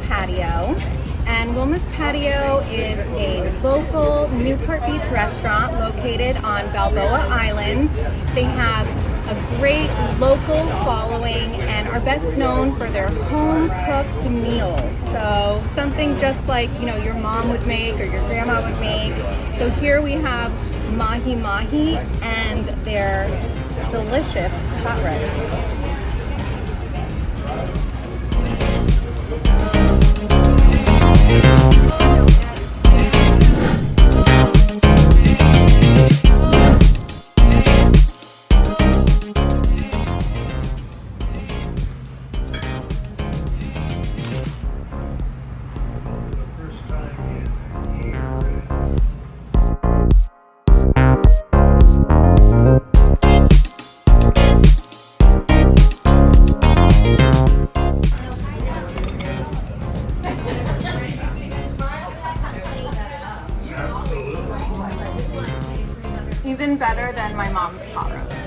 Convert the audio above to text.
Patio. And Wilma's Patio is a local Newport Beach restaurant located on Balboa Island. They have a great local following and are best known for their home-cooked meals. So something just like, you know, your mom would make or your grandma would make. So here we have Mahi Mahi and their delicious hot rice. Even better than my mom's pot roast.